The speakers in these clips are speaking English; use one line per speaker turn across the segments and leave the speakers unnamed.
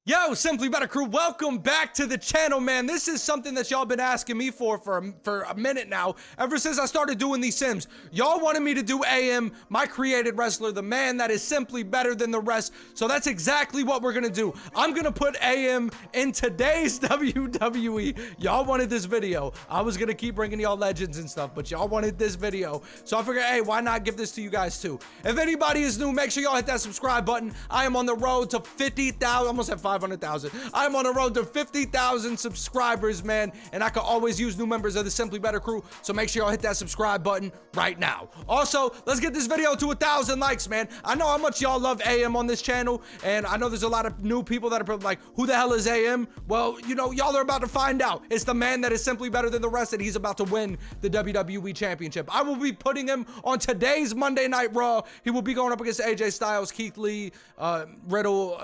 Yo, Simply Better crew, welcome back to the channel, man. This is something that y'all been asking me for a minute now, ever since I started doing these sims. Y'all wanted me to do AM, my created wrestler, the man that is simply better than the rest. So that's exactly what we're gonna do. I'm gonna put AM in today's WWE. Y'all wanted this video. I was gonna keep bringing y'all legends and stuff, but y'all wanted this video. So I figured, hey, why not give this to you guys too? If anybody is new, make sure y'all hit that subscribe button. I am on the road to 50,000, almost at 500,000. I'm on the road to 50,000 subscribers, man, and I can always use new members of the Simply Better crew, so make sure y'all hit that subscribe button right now. Also, let's get this video to 1,000 likes, man. I know how much y'all love AM on this channel, and I know there's a lot of new people that are like, who the hell is AM? Well, you know, y'all are about to find out. It's the man that is simply better than the rest, and he's about to win the WWE Championship. I will be putting him on today's Monday Night Raw. He will be going up against AJ Styles, Keith Lee, Riddle,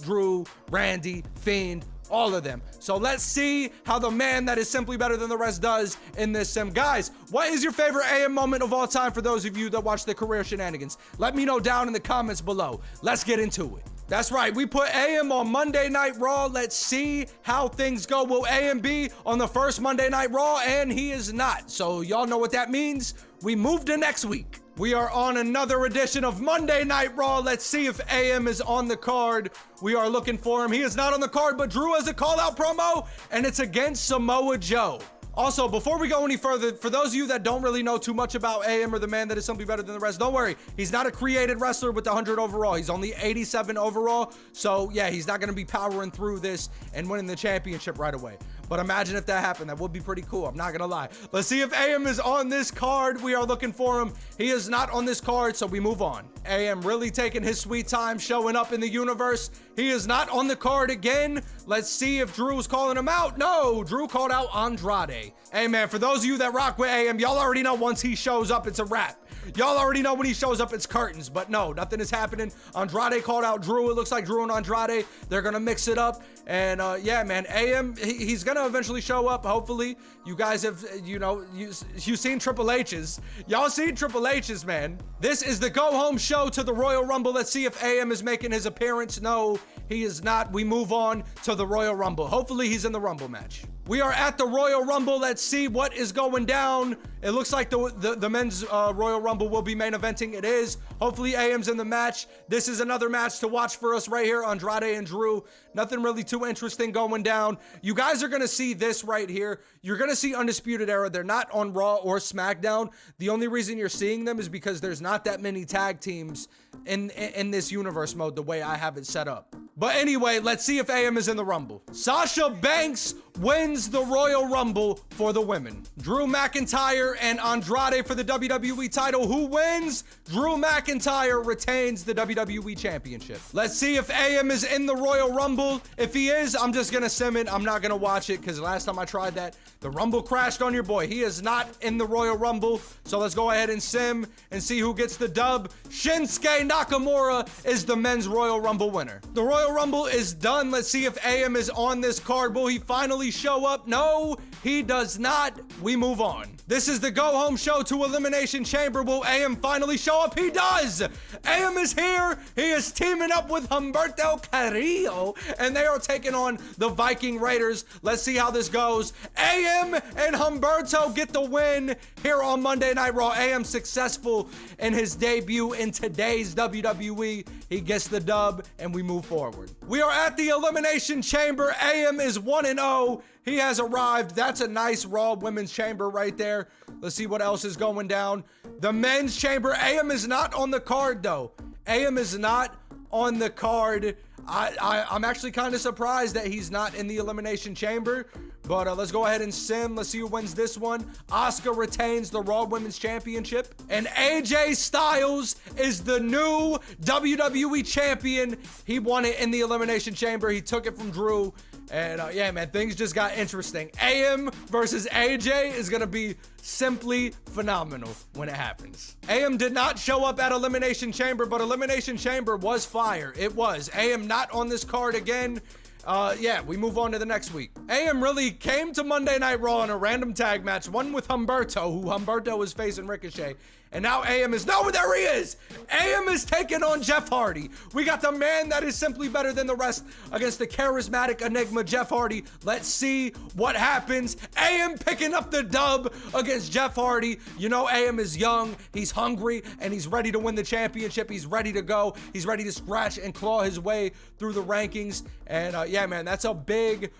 Drew, Randy, Fiend, all of them. So let's see how the man that is simply better than the rest does in this sim. Guys, what is your favorite AM moment of all time for those of you that watch the career shenanigans? Let me know down in the comments below. Let's get into it. That's right, we put AM on Monday Night Raw. Let's see how things go. Will AM be on the first Monday Night Raw? And he is not. So y'all know what that means. We move to next week. We are on another edition of Monday Night Raw. Let's see if AM is on the card. We are looking for him. He is not on the card, but Drew has a call-out promo, and it's against Samoa Joe. Also, before we go any further, for those of you that don't really know too much about AM or the man that is simply better than the rest, don't worry. He's not a created wrestler with 100 overall. He's only 87 overall. So, yeah, he's not going to be powering through this and winning the championship right away. But imagine if that happened. That would be pretty cool. I'm not going to lie. Let's see if AM is on this card. We are looking for him. He is not on this card, so we move on. AM really taking his sweet time showing up in the universe. He is not on the card again. Let's see if Drew's calling him out. No, Drew called out Andrade. Hey, man, for those of you that rock with AM, y'all already know once he shows up, it's a wrap. Y'all already know when he shows up, it's curtains. But no, nothing is happening. Andrade called out Drew. It looks like Drew and Andrade, they're going to mix it up. And yeah, man, AM, he's going to eventually show up, hopefully. You guys have, you know, you've seen Triple H's. Y'all seen Triple H's, man. This is the go-home show to the Royal Rumble. Let's see if AM is making his appearance. No, he is not. We move on to the Royal Rumble. Hopefully, he's in the Rumble match. We are at the Royal Rumble. Let's see what is going down. It looks like the men's Royal Rumble will be main eventing. It is. Hopefully, AM's in the match. This is another match to watch for us right here, Andrade and Drew. Nothing really too interesting going down. You guys are going to see this right here. You're going to see Undisputed Era. They're not on Raw or SmackDown. The only reason you're seeing them is because there's not that many tag teams in this universe mode the way I have it set up. But anyway, let's see if AM is in the Rumble. Sasha Banks wins the Royal Rumble for the women. Drew McIntyre and Andrade for the WWE title. Who wins? Drew McIntyre retains the WWE Championship. Let's see if AM is in the Royal Rumble. If he is, I'm just gonna sim it. I'm not gonna watch it because last time I tried that, the Rumble crashed on your boy. He is not in the Royal Rumble. So let's go ahead and sim and see who gets the dub. Shinsuke Nakamura is the men's Royal Rumble winner. The Royal Rumble is done. Let's see if AM is on this card. Will he finally show up? No, he does not. We move on. This is the go-home show to Elimination Chamber. Will AM finally show up? He does! AM is here. He is teaming up with Humberto Carrillo, and they are taking on the Viking Raiders. Let's see how this goes. AM and Humberto get the win here on Monday Night Raw. AM successful in his debut in today's WWE. He gets the dub, and we move forward. We are at the Elimination Chamber. AM is 1-0. He has arrived. That's a nice Raw Women's Chamber right there. Let's see what else is going down. The Men's Chamber. AM is not on the card, though. AM is not on the card. I'm actually kind of surprised that he's not in the Elimination Chamber. But let's go ahead and sim. Let's see who wins this one. Asuka retains the Raw Women's Championship. And AJ Styles is the new WWE Champion. He won it in the Elimination Chamber. He took it from Drew. And yeah, man, things just got interesting. AM versus AJ is going to be simply phenomenal when it happens. AM did not show up at Elimination Chamber, but Elimination Chamber was fire. It was. AM not on this card again. Yeah, we move on to the next week. AM really came to Monday Night Raw in a random tag match, one with Humberto, who Humberto was facing Ricochet. And now AM is, no, there he is. AM is taking on Jeff Hardy. We got the man that is simply better than the rest against the charismatic enigma Jeff Hardy. Let's see what happens. AM picking up the dub against Jeff Hardy. You know, AM is young, he's hungry, and he's ready to win the championship. He's ready to go. He's ready to scratch and claw his way through the rankings. And yeah, man, that's a big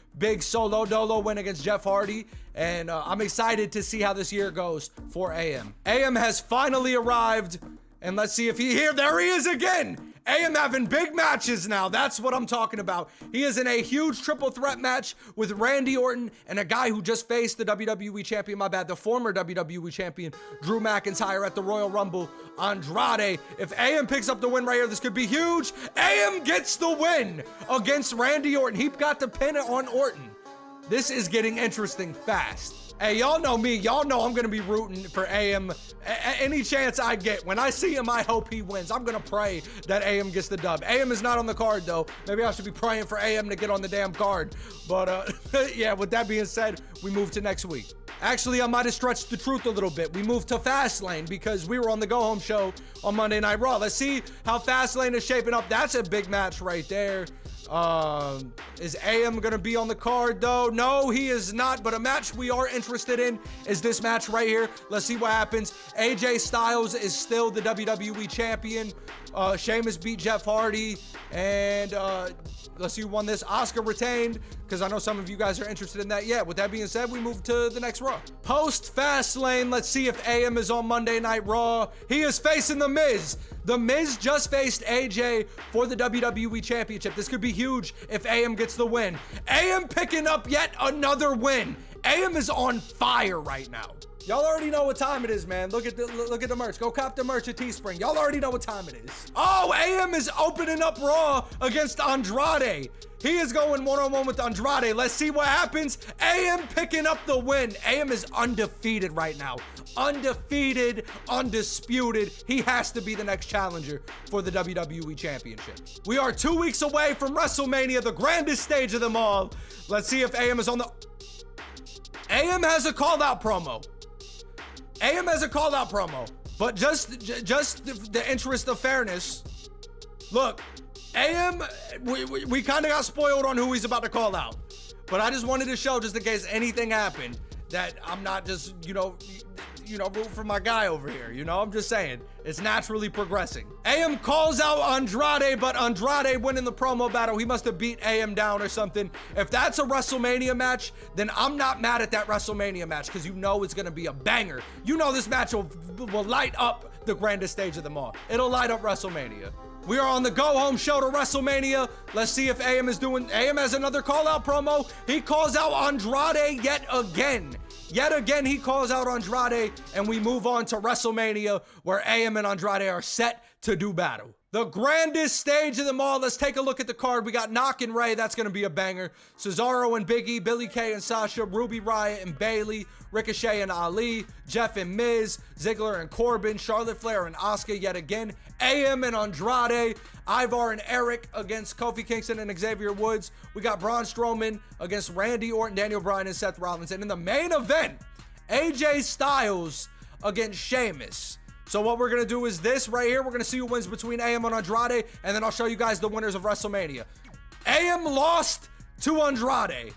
solo dolo win against Jeff Hardy. And I'm excited to see how this year goes for AM. AM has finally arrived. And let's see if there he is again. AM having big matches now. That's what I'm talking about. He is in a huge triple threat match with Randy Orton and a guy who just faced the WWE Champion, the former WWE Champion, Drew McIntyre at the Royal Rumble, Andrade. If AM picks up the win right here, this could be huge. AM gets the win against Randy Orton. He got the pin on Orton. This is getting interesting fast. Hey, y'all know me. Y'all know I'm going to be rooting for AM any chance I get. When I see him, I hope he wins. I'm going to pray that AM gets the dub. AM is not on the card, though. Maybe I should be praying for AM to get on the damn card. But, yeah, with that being said, we move to next week. Actually, I might have stretched the truth a little bit. We moved to Fastlane because we were on the Go Home show on Monday Night Raw. Let's see how Fastlane is shaping up. That's a big match right there. Is AM gonna be on the card though? No, he is not, but a match we are interested in is this match right here. Let's see what happens. AJ Styles is still the WWE Champion. Sheamus beat Jeff Hardy, and let's see who won this. Asuka retained, because I know some of you guys are interested in that. Yeah, with that being said, we move to the next Raw. Post Fastlane, let's see if AM is on Monday Night Raw. He is facing The Miz. The Miz just faced AJ for the WWE Championship. This could be huge if AM gets the win. AM picking up yet another win. AM is on fire right now. Y'all already know what time it is, man. Look at the merch. Go cop the merch at Teespring. Y'all already know what time it is. Oh, AM is opening up Raw against Andrade. He is going one-on-one with Andrade. Let's see what happens. AM picking up the win. AM is undefeated right now. Undefeated, undisputed. He has to be the next challenger for the WWE Championship. We are 2 weeks away from WrestleMania, the grandest stage of them all. Let's see if AM is on the... AM has a call-out promo. AM has a call-out promo. But just the interest of fairness, look, AM, we kind of got spoiled on who he's about to call out. But I just wanted to show, just in case anything happened, that I'm not just, you know, root for my guy over here. You know, I'm just saying, it's naturally progressing. AM calls out Andrade, but Andrade winning the promo battle. He must have beat AM down or something. If that's a WrestleMania match, then I'm not mad at that WrestleMania match, because you know it's going to be a banger. You know this match will light up the grandest stage of them all. It'll light up WrestleMania. We are on the Go Home show to WrestleMania. Let's see if AM is doing... AM has another call-out promo. He calls out Andrade yet again. Yet again, he calls out Andrade, and we move on to WrestleMania, where AM and Andrade are set to do battle. The grandest stage of them all. Let's take a look at the card. We got Knock and Ray. That's going to be a banger. Cesaro and Big E, Billy Kay and Sasha, Ruby Riott and Bayley, Ricochet and Ali, Jeff and Miz, Ziggler and Corbin, Charlotte Flair and Asuka yet again, AM and Andrade, Ivar and Eric against Kofi Kingston and Xavier Woods. We got Braun Strowman against Randy Orton, Daniel Bryan, and Seth Rollins. And in the main event, AJ Styles against Sheamus. So what we're going to do is this right here. We're going to see who wins between AM and Andrade, and then I'll show you guys the winners of WrestleMania. AM lost to Andrade.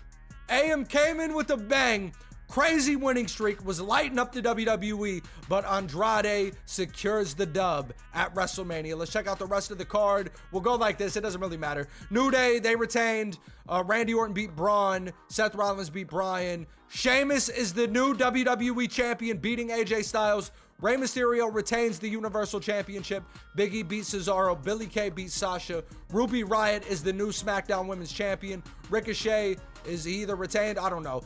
AM came in with a bang. Crazy winning streak, was lighting up the WWE, but Andrade secures the dub at WrestleMania. Let's check out the rest of the card. We'll go like this. It doesn't really matter. New Day, they retained. Randy Orton beat Braun. Seth Rollins beat Bryan. Sheamus is the new WWE Champion, beating AJ Styles. Rey Mysterio retains the Universal Championship. Big E beats Cesaro. Billy Kay beats Sasha. Ruby Riott is the new SmackDown Women's Champion. Ricochet is either retained, I don't know.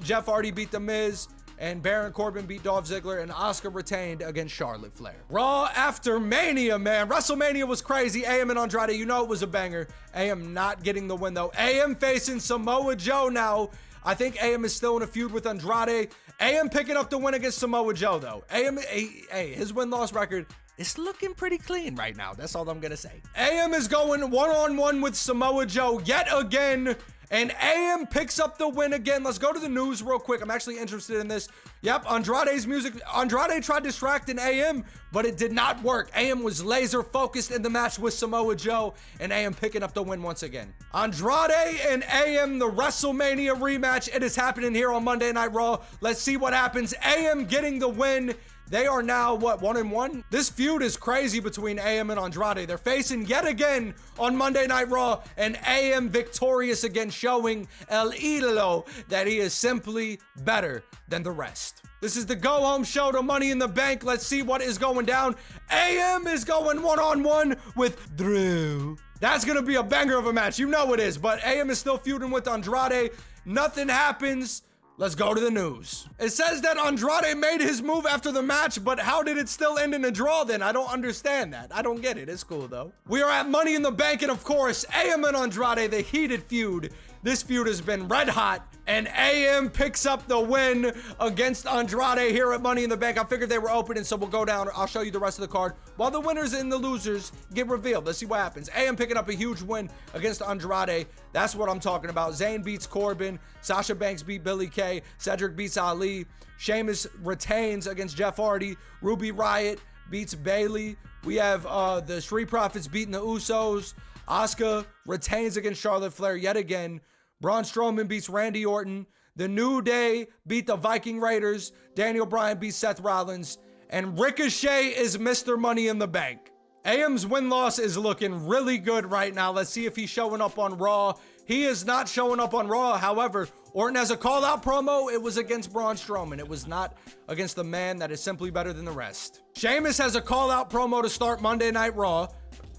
Jeff Hardy beat The Miz. And Baron Corbin beat Dolph Ziggler. And Asuka retained against Charlotte Flair. Raw after Mania, man. WrestleMania was crazy. AM and Andrade, you know it was a banger. AM not getting the win, though. AM facing Samoa Joe now. I think AM is still in a feud with Andrade. AM picking up the win against Samoa Joe, though. AM, hey, his win-loss record is looking pretty clean right now. That's all I'm going to say. AM is going one-on-one with Samoa Joe yet again. And AM picks up the win again. Let's go to the news real quick. I'm actually interested in this. Yep, Andrade's music. Andrade tried distracting AM, but it did not work. AM was laser focused in the match with Samoa Joe, and AM picking up the win once again. Andrade and AM, the WrestleMania rematch. It is happening here on Monday Night Raw. Let's see what happens. AM getting the win. They are now, what, 1-1? This feud is crazy between AM and Andrade. They're facing yet again on Monday Night Raw, and AM victorious again, showing El Idolo that he is simply better than the rest. This is the go-home show to Money in the Bank. Let's see what is going down. AM is going one-on-one with Drew. That's going to be a banger of a match. You know it is, but AM is still feuding with Andrade. Nothing happens. Let's go to the news. It says that Andrade made his move after the match, but how did it still end in a draw then? I don't understand that. I don't get it. It's cool though. We are at Money in the Bank, and of course, AM and Andrade, the heated feud. This feud has been red hot, and AM picks up the win against Andrade here at Money in the Bank. I figured they were opening, so we'll go down. I'll show you the rest of the card while the winners and the losers get revealed. Let's see what happens. AM picking up a huge win against Andrade. That's what I'm talking about. Zayn beats Corbin. Sasha Banks beat Billie Kay. Cedric beats Ali. Sheamus retains against Jeff Hardy. Ruby Riott beats Bayley. We have the Street Profits beating the Usos. Asuka retains against Charlotte Flair yet again. Braun Strowman beats Randy Orton. The New Day beat the Viking Raiders. Daniel Bryan beats Seth Rollins. And Ricochet is Mr. Money in the Bank. AM's win-loss is looking really good right now. Let's see if he's showing up on Raw. He is not showing up on Raw. However, Orton has a call-out promo. It was against Braun Strowman. It was not against the man that is simply better than the rest. Sheamus has a call-out promo to start Monday Night Raw.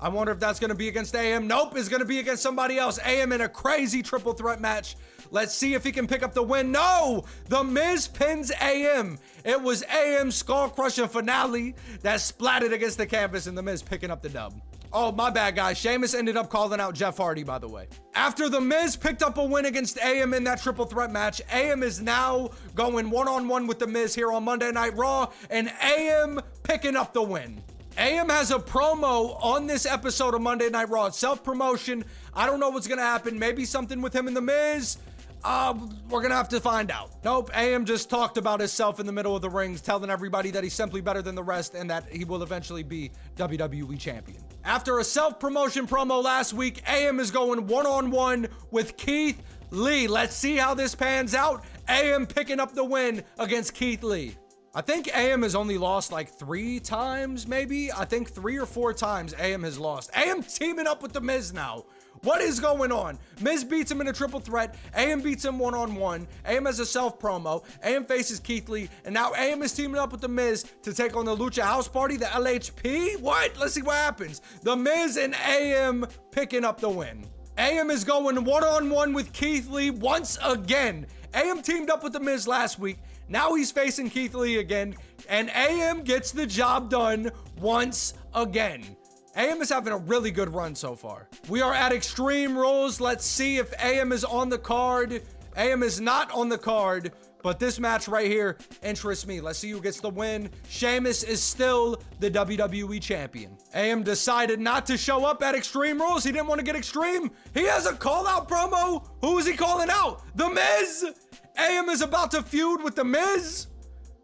I wonder if that's going to be against AM. Nope, it's going to be against somebody else. AM in a crazy triple threat match. Let's see if he can pick up the win. No! The Miz pins AM. It was AM's skull-crushing finale that splatted against the canvas, and the Miz picking up the dub. Oh, my bad, guys. Sheamus ended up calling out Jeff Hardy, by the way. After the Miz picked up a win against AM in that triple threat match, AM is now going one-on-one with the Miz here on Monday Night Raw, and AM picking up the win. AM has a promo on this episode of Monday Night Raw. It's self-promotion. I don't know what's going to happen. Maybe something with him and The Miz. We're going to have to find out. Nope, AM just talked about himself in the middle of the rings, telling everybody that he's simply better than the rest and that he will eventually be WWE Champion. After a self-promotion promo last week, AM is going one-on-one with Keith Lee. Let's see how this pans out. AM picking up the win against Keith Lee. I think AM has only lost like 3 times, maybe. I think 3 or 4 times AM has lost. AM teaming up with The Miz now. What is going on? Miz beats him in a triple threat. AM beats him one-on-one. AM has a self-promo. AM faces Keith Lee. And now AM is teaming up with The Miz to take on the Lucha House Party, the LHP. What? Let's see what happens. The Miz and AM picking up the win. AM is going one-on-one with Keith Lee once again. AM teamed up with The Miz last week. Now he's facing Keith Lee again, and AM gets the job done once again. AM is having a really good run so far. We are at Extreme Rules. Let's see if AM is on the card. AM is not on the card, but this match right here interests me. Let's see who gets the win. Sheamus is still the WWE Champion. AM decided not to show up at Extreme Rules. He didn't want to get extreme. He has a call-out promo. Who is he calling out? The Miz. AM is about to feud with The Miz.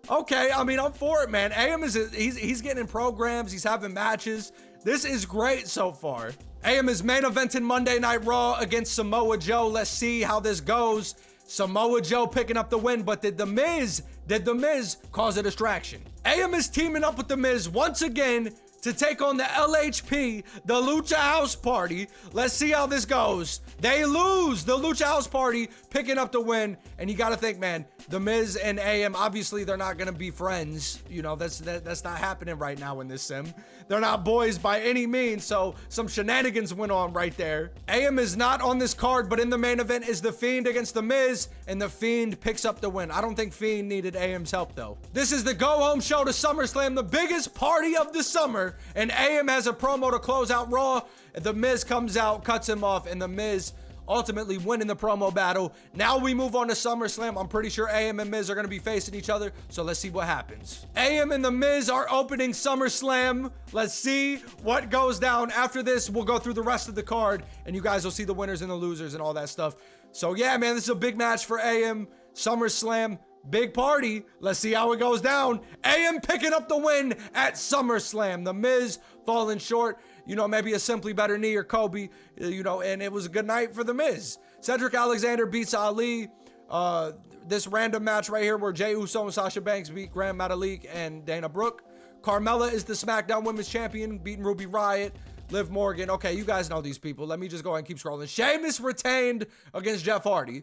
Okay, I mean, I'm for it, man. AM he's getting in programs. He's having matches. This is great so far. AM is main eventing Monday Night Raw against Samoa Joe. Let's see how this goes. Samoa Joe picking up the win, but did The Miz cause a distraction? AM is teaming up with The Miz once again to take on the LHP, the Lucha House Party. Let's see how this goes. They lose. The Lucha House Party picking up the win. And you got to think, man, The Miz and AM, obviously they're not going to be friends. You know, that's not happening right now in this sim. They're not boys by any means, so some shenanigans went on right there. AM is not on this card, but in the main event is The Fiend against The Miz, and The Fiend picks up the win. I don't think Fiend needed AM's help, though. This is the go-home show to SummerSlam, the biggest party of the summer, and AM has a promo to close out Raw. The Miz comes out, cuts him off, and The Miz ultimately winning the promo battle. Now we move on to SummerSlam. I'm pretty sure AM and Miz are going to be facing each other, so let's see what happens. AM and the Miz are opening SummerSlam. Let's see what goes down. After this, we'll go through the rest of the card, and you guys will see the winners and the losers and all that stuff. So yeah, man, this is a big match for AM. SummerSlam, big party. Let's see how it goes down. AM picking up the win at SummerSlam. The Miz falling short. You know, maybe a Simply Better knee or Kobe, you know, and it was a good night for The Miz. Cedric Alexander beats Ali. This random match right here where Jey Uso and Sasha Banks beat Grand Metalik and Dana Brooke. Carmella is the SmackDown Women's Champion, beating Ruby Riott. Liv Morgan. Okay, you guys know these people. Let me just go ahead and keep scrolling. Sheamus retained against Jeff Hardy.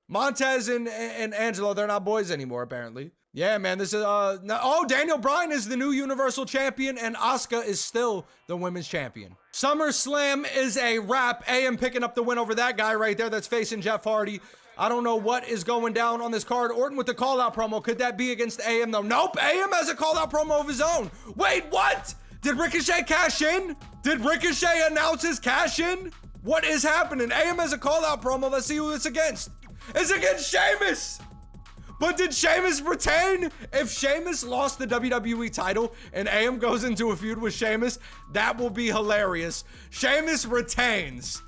Montez and Angelo, they're not boys anymore, apparently. Yeah, man, this is, Daniel Bryan is the new Universal Champion, and Asuka is still the Women's Champion. SummerSlam is a wrap. AM picking up the win over that guy right there that's facing Jeff Hardy. I don't know what is going down on this card. Orton with the call-out promo. Could that be against AM, though? Nope, AM has a call-out promo of his own. Wait, what? Did Ricochet cash in? Did Ricochet announce his cash in? What is happening? AM has a call-out promo. Let's see who it's against. It's against Sheamus! But did Sheamus retain? If Sheamus lost the WWE title and AM goes into a feud with Sheamus, that will be hilarious. Sheamus retains.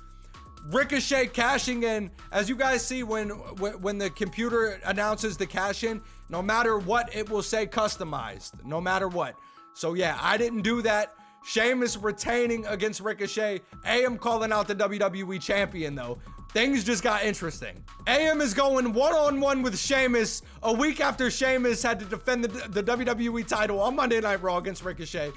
Ricochet cashing in. As you guys see, when the computer announces the cash in, no matter what, it will say customized. No matter what. So yeah, I didn't do that. Sheamus retaining against Ricochet. AM calling out the WWE Champion, though. Things just got interesting. AM is going one-on-one with Sheamus a week after Sheamus had to defend the WWE title on Monday Night Raw against Ricochet.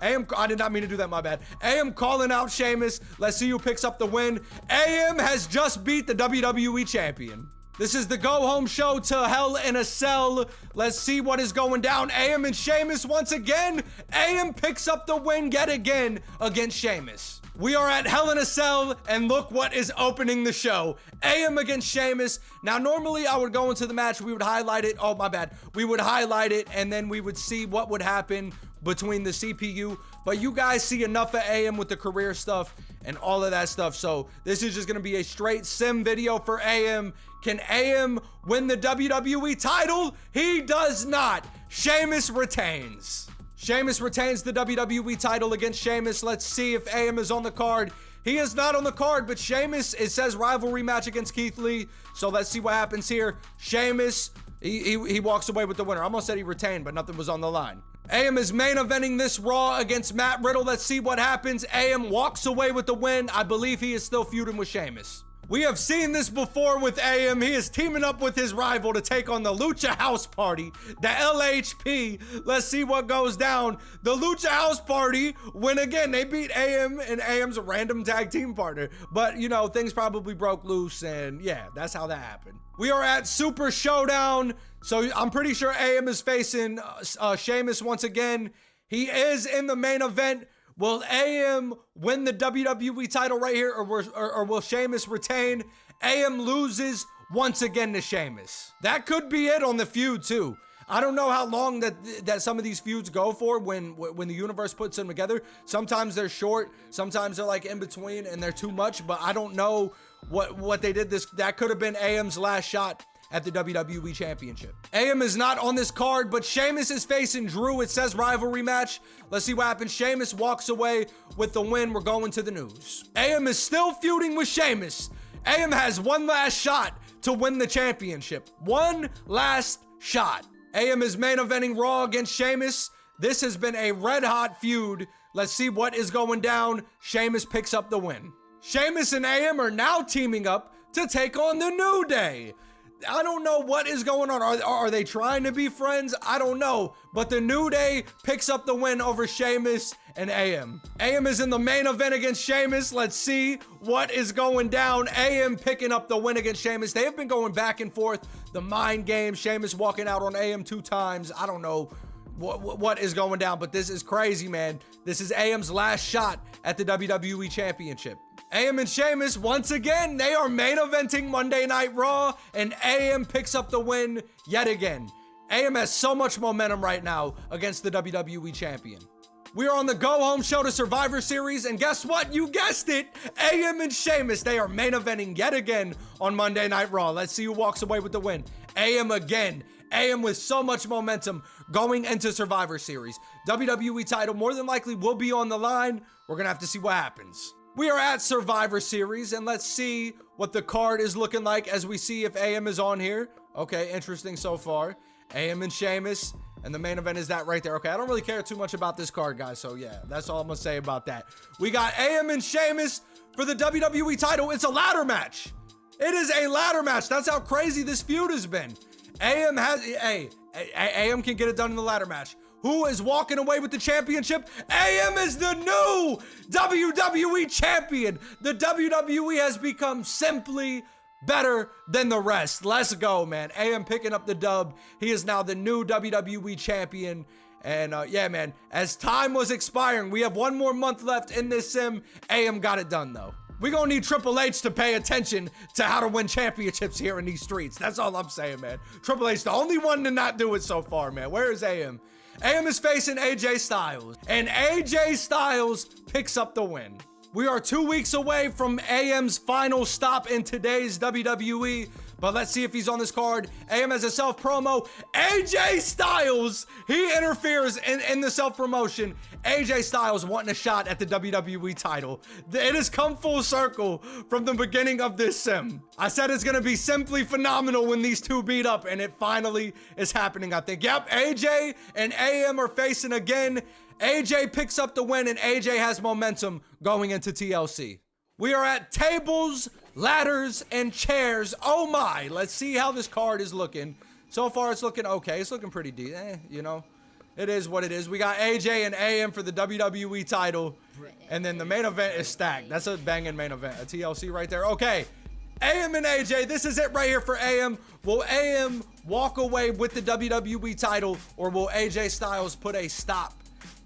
AM, I did not mean to do that, my bad. AM calling out Sheamus. Let's see who picks up the win. AM has just beat the WWE Champion. This is the go-home show to Hell in a Cell. Let's see what is going down. AM and Sheamus once again. AM picks up the win yet again against Sheamus. We are at Hell in a Cell, and look what is opening the show. AM against Sheamus. Now, normally I would go into the match, we would highlight it. Oh, my bad. We would highlight it, and then we would see what would happen between the CPU. But you guys see enough of AM with the career stuff and all of that stuff. So this is just going to be a straight sim video for AM. Can AM win the WWE title? He does not. Sheamus retains. Sheamus retains the WWE title against Sheamus. Let's see if AM is on the card. He is not on the card, but Sheamus, it says rivalry match against Keith Lee. So let's see what happens here. Sheamus, he walks away with the winner. I almost said he retained, but nothing was on the line. AM is main eventing this Raw against Matt Riddle. Let's see what happens. AM walks away with the win. I believe he is still feuding with Sheamus. We have seen this before with AM. He is teaming up with his rival to take on the Lucha House Party, the LHP. Let's see what goes down. The Lucha House Party win again. They beat AM, and AM's a random tag team partner. But, you know, things probably broke loose, and yeah, that's how that happened. We are at Super Showdown, so I'm pretty sure AM is facing Sheamus once again. He is in the main event. Will AM win the WWE title right here, or will Sheamus retain? AM loses once again to Sheamus. That could be it on the feud, too. I don't know how long that some of these feuds go for when the universe puts them together. Sometimes they're short, sometimes they're like in between and they're too much, but I don't know what they did. That could have been AM's last shot at the WWE Championship. AM is not on this card, but Sheamus is facing Drew. It says rivalry match. Let's see what happens. Sheamus walks away with the win. We're going to the news. AM is still feuding with Sheamus. AM has one last shot to win the championship. One last shot. AM is main eventing Raw against Sheamus. This has been a red hot feud. Let's see what is going down. Sheamus picks up the win. Sheamus and AM are now teaming up to take on the New Day. I don't know what is going on. Are they trying to be friends? I don't know. But the New Day picks up the win over Sheamus and AM. AM is in the main event against Sheamus. Let's see what is going down. AM picking up the win against Sheamus. They have been going back and forth. The mind game. Sheamus walking out on AM 2 times. I don't know what is going down, but this is crazy, man. This is AM's last shot at the WWE Championship. AM and Sheamus, once again, they are main eventing Monday Night Raw, and AM picks up the win yet again. AM has so much momentum right now against the WWE Champion. We are on the go-home show to Survivor Series, and guess what? You guessed it! AM and Sheamus, they are main eventing yet again on Monday Night Raw. Let's see who walks away with the win. AM again. AM with so much momentum going into Survivor Series. WWE title more than likely will be on the line. We're gonna have to see what happens. We are at Survivor Series, and let's see what the card is looking like as we see if AM is on here. Okay, interesting so far. AM and Sheamus. And the main event is that right there. Okay, I don't really care too much about this card, guys. So, yeah, that's all I'm going to say about that. We got AM and Sheamus for the WWE title. It's a ladder match. It is a ladder match. That's how crazy this feud has been. AM has... Hey, AM can get it done in the ladder match. Who is walking away with the championship? AM is the new WWE Champion. The WWE has become simply better than the rest. Let's go, man. AM picking up the dub. He is now the new WWE Champion. And yeah, man, as time was expiring, we have one more month left in this sim. AM got it done, though. We're gonna need Triple H to pay attention to how to win championships here in these streets. That's all I'm saying, man. Triple H, the only one to not do it so far, man. Where is AM? AM is facing AJ Styles, and AJ Styles picks up the win. We are 2 weeks away from AM's final stop in today's WWE, but let's see if he's on this card. AM has a self-promo. AJ Styles, he interferes in the self-promotion. AJ Styles wanting a shot at the WWE title. It has come full circle from the beginning of this sim. I said it's gonna be simply phenomenal when these two beat up, and it finally is happening, I think. Yep, AJ and AM are facing again. AJ picks up the win, and AJ has momentum going into TLC. We are at tables, ladders, and chairs. Oh my, let's see how this card is looking. So far, it's looking okay. It's looking pretty decent, you know. It is what it is. We got AJ and AM for the WWE title, and then the main event is stacked. That's a banging main event, a TLC right there. Okay, AM and AJ, this is it right here for AM. Will AM walk away with the WWE title, or will AJ Styles put a stop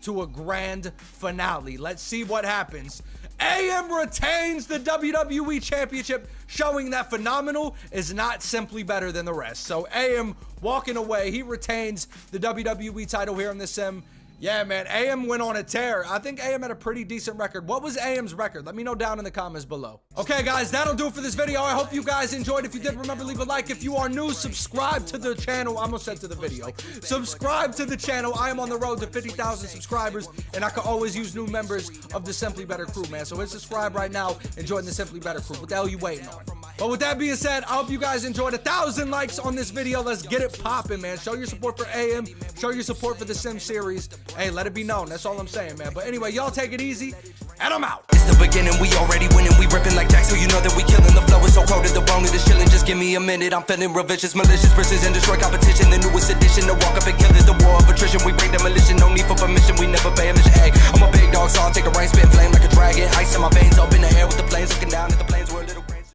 to a grand finale? Let's see what happens. AM retains the WWE Championship, showing that phenomenal is not simply better than the rest. So AM walking away, he retains the WWE title here in this sim. Yeah, man, AM went on a tear. I think AM had a pretty decent record. What was AM's record? Let me know down in the comments below. Okay, guys, that'll do it for this video. I hope you guys enjoyed. If you did, remember, leave a like. If you are new, subscribe to the channel. I almost said to the video. Subscribe to the channel. I am on the road to 50,000 subscribers, and I can always use new members of the Simply Better crew, man. So hit subscribe right now and join the Simply Better crew. What the hell are you waiting on? But with that being said, I hope you guys enjoyed. 1,000 likes on this video. Let's get it popping, man. Show your support for AM. Show your support for the Sim series. Hey, let it be known. That's all I'm saying, man. But anyway, y'all take it easy, and I'm out.
It's the beginning. We already winning. We ripping like Jack, so you know that we killing. The flow is so cold to the bone. It is chilling. Just give me a minute. I'm feeling real vicious, malicious, versus and destroy competition. The newest edition. To walk up and kill it. The war of attrition. We bring demolition. No need for permission. We never pay a mission. Hey, I'm a big dog, so I'll take a rain, spit flame like a dragon. Ice in my veins, up in the air with the planes, looking down at the planes.